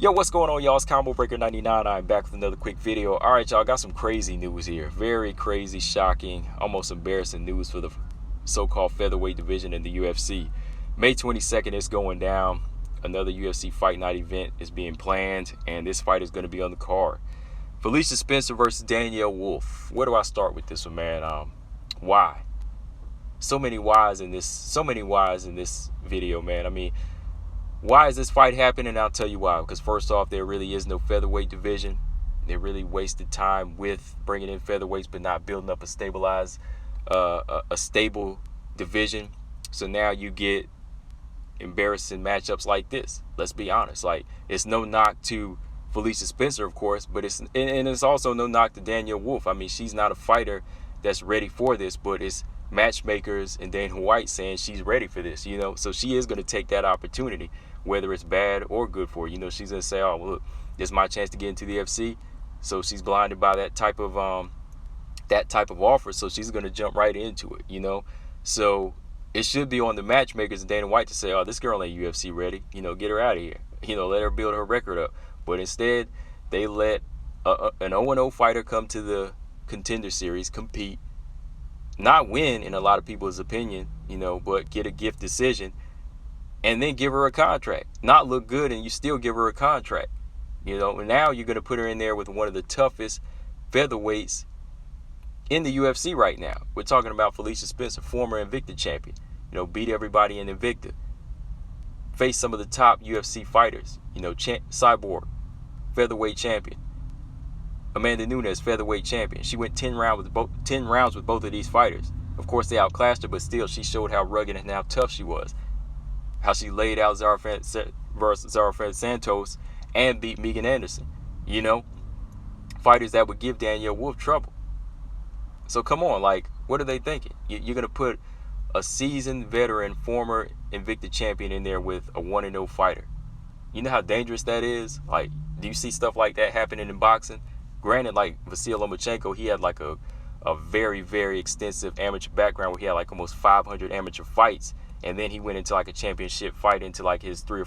Yo, what's going on, y'all? It's Combo Breaker 99. I'm back with another quick video. All right, y'all, got some crazy news here. Very crazy, shocking, almost embarrassing news for the so-called featherweight division in the UFC. May 22nd is going down. Another UFC Fight Night event is being planned, and this fight is going to be on the card. Felicia Spencer versus Danyelle Wolf. Where do I start with this one, man? Why? So many whys in this video, man. I mean, why is this fight happening? I'll tell you why. Because first off, there really is no featherweight division. They really wasted time with bringing in featherweights, but not building up a stable division. So now you get embarrassing matchups like this. Let's be honest. Like, it's no knock to Felicia Spencer, of course, but it's also no knock to Danyelle Wolf. I mean, she's not a fighter that's ready for this, but it's matchmakers and Dana White saying she's ready for this, so she is going to take that opportunity, whether it's bad or good for her. She's going to say, oh, well, look, this is my chance to get into the UFC. So she's blinded by that type of offer, so she's going to jump right into it. So it should be on the matchmakers and Dana White to say, oh, this girl ain't UFC ready, get her out of here, let her build her record up. But instead, they let an 0-0 fighter come to the Contender Series, compete, not win in a lot of people's opinion, but get a gift decision, and then give her a contract. Not look good, and you still give her a contract. And now you're going to put her in there with one of the toughest featherweights in the UFC right now. We're talking about Felicia Spencer, former Invicta champion. Beat everybody in Invicta. Face some of the top UFC fighters. Cyborg, featherweight champion. Amanda Nunes, featherweight champion. She went 10 rounds with both of these fighters. Of course, they outclassed her, but still, she showed how rugged and how tough she was. How she laid out Zara Santos and beat Megan Anderson. Fighters that would give Danyelle Wolf trouble. So come on, like, what are they thinking? You're going to put a seasoned veteran, former Invicta champion in there with a 1-0 fighter. You know how dangerous that is? Like, do you see stuff like that happening in boxing? Granted, like Vasyl Lomachenko, he had like a very, very extensive amateur background where he had like almost 500 amateur fights, and then he went into like a championship fight into like his third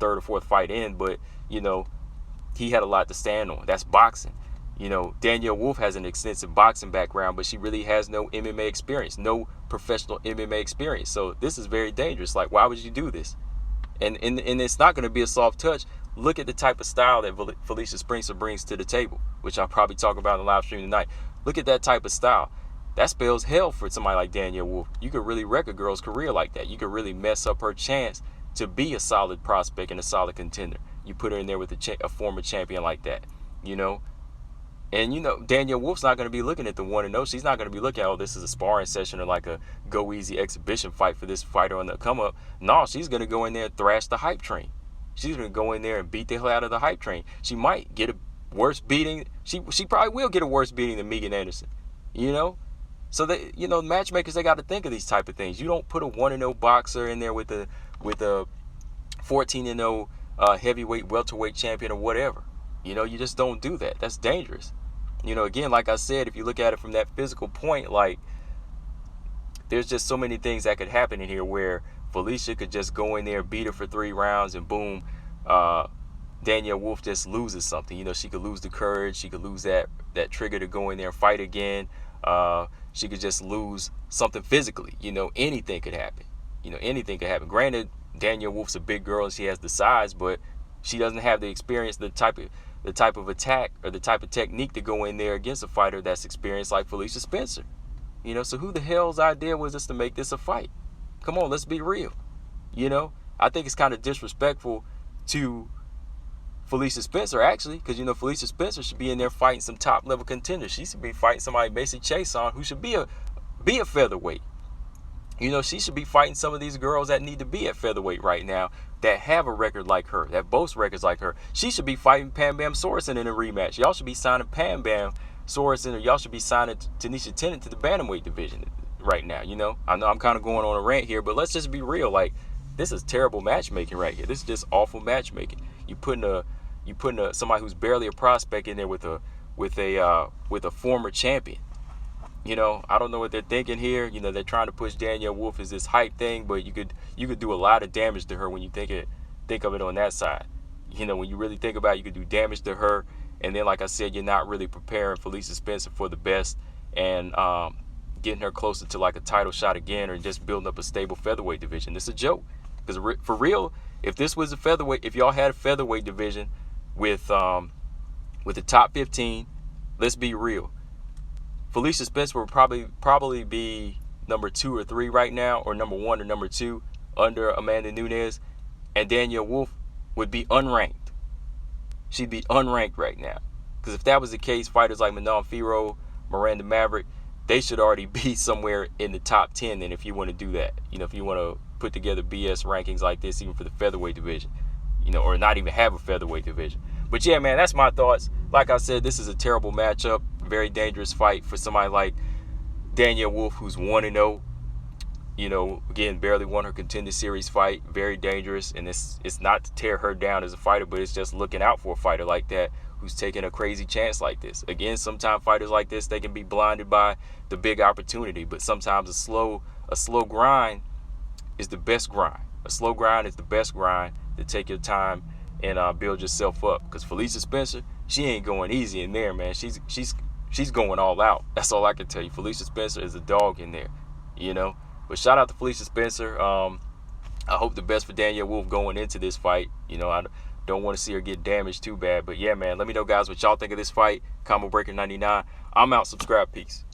or fourth fight in, but he had a lot to stand on. That's boxing. Danyelle Wolf has an extensive boxing background, but she really has no MMA experience, no professional MMA experience. So this is very dangerous. Like, why would you do this? And it's not going to be a soft touch. Look at the type of style that Felicia Spencer brings to the table, which I'll probably talk about in the live stream tonight. Look at that type of style. That spells hell for somebody like Danyelle Wolf. You could really wreck a girl's career like that. You could really mess up her chance to be a solid prospect and a solid contender. You put her in there with a former champion like that, And, Danyelle Wolf's not going to be looking at the 1-0. She's not going to be looking at, oh, this is a sparring session or like a go-easy exhibition fight for this fighter on the come-up. No, she's going to go in there and thrash the hype train. She's going to go in there and beat the hell out of the hype train. She might get a worse beating. She probably will get a worse beating than Megan Anderson, So, matchmakers, they got to think of these type of things. You don't put a 1-0 boxer in there with a 14-0 heavyweight, welterweight champion or whatever. You just don't do that. That's dangerous. Again, like I said, if you look at it from that physical point, like, there's just so many things that could happen in here where Felicia could just go in there, beat her for 3 rounds, and boom, Danyelle Wolf just loses something. She could lose the courage. She could lose that trigger to go in there and fight again. She could just lose something physically. Anything could happen. Anything could happen. Granted, Danyelle Wolf's a big girl and she has the size, but she doesn't have the experience, the type of attack or the type of technique to go in there against a fighter that's experienced like Felicia Spencer. So who the hell's idea was this to make this a fight? Come on, let's be real. I think it's kind of disrespectful to Felicia Spencer, actually, because, Felicia Spencer should be in there fighting some top-level contenders. She should be fighting somebody Macy Chase on, who should be a featherweight. She should be fighting some of these girls that need to be at featherweight right now, that have a record like her, that boast records like her. She should be fighting Pam Bam Sorensen in a rematch. Y'all should be signing Pam Bam Sorensen, or y'all should be signing Tanisha Tennant to the bantamweight division right now. I know I'm kind of going on a rant here, but let's just be real. Like, this is terrible matchmaking right here. This is just awful matchmaking. You putting somebody who's barely a prospect in there with a former champion. I don't know what they're thinking here. They're trying to push Danyelle Wolf as this hype thing, but you could do a lot of damage to her when you think of it on that side. You know, when you really think about it, you could do damage to her. And then, like I said, you're not really preparing Felicia Spencer for the best and getting her closer to like a title shot again, or just building up a stable featherweight division. It's a joke. Because for real, if this was a featherweight, if y'all had a featherweight division with the top 15, let's be real, Felicia Spencer would probably be number 2 or 3 right now, or number 1 or number 2 under Amanda Nunes, and Danyelle Wolf would be unranked. She'd be unranked right now. Because if that was the case, fighters like Manon Fiorot, Miranda Maverick, they should already be somewhere in the top 10 then, if you want to do that. You know, if you want to put together BS rankings like this, even for the featherweight division, you know, or not even have a featherweight division. But yeah, man, that's my thoughts. Like I said, this is a terrible matchup. Very dangerous fight for somebody like Danyelle Wolf, who's 1-0. You know, again, barely won her Contender Series fight. Very dangerous. And it's not to tear her down as a fighter, but it's just looking out for a fighter like that who's taking a crazy chance like this. Again, sometimes fighters like this, they can be blinded by the big opportunity. But sometimes a slow grind is the best grind. A slow grind is the best grind to take your time and build yourself up. Because Felicia Spencer, she ain't going easy in there, man. She's going all out. That's all I can tell you. Felicia Spencer is a dog in there, you know. But shout out to Felicia Spencer. I hope the best for Danyelle Wolf going into this fight. You know, I don't want to see her get damaged too bad. But yeah, man, let me know, guys, what y'all think of this fight. Combo Breaker 99. I'm out. Subscribe. Peace.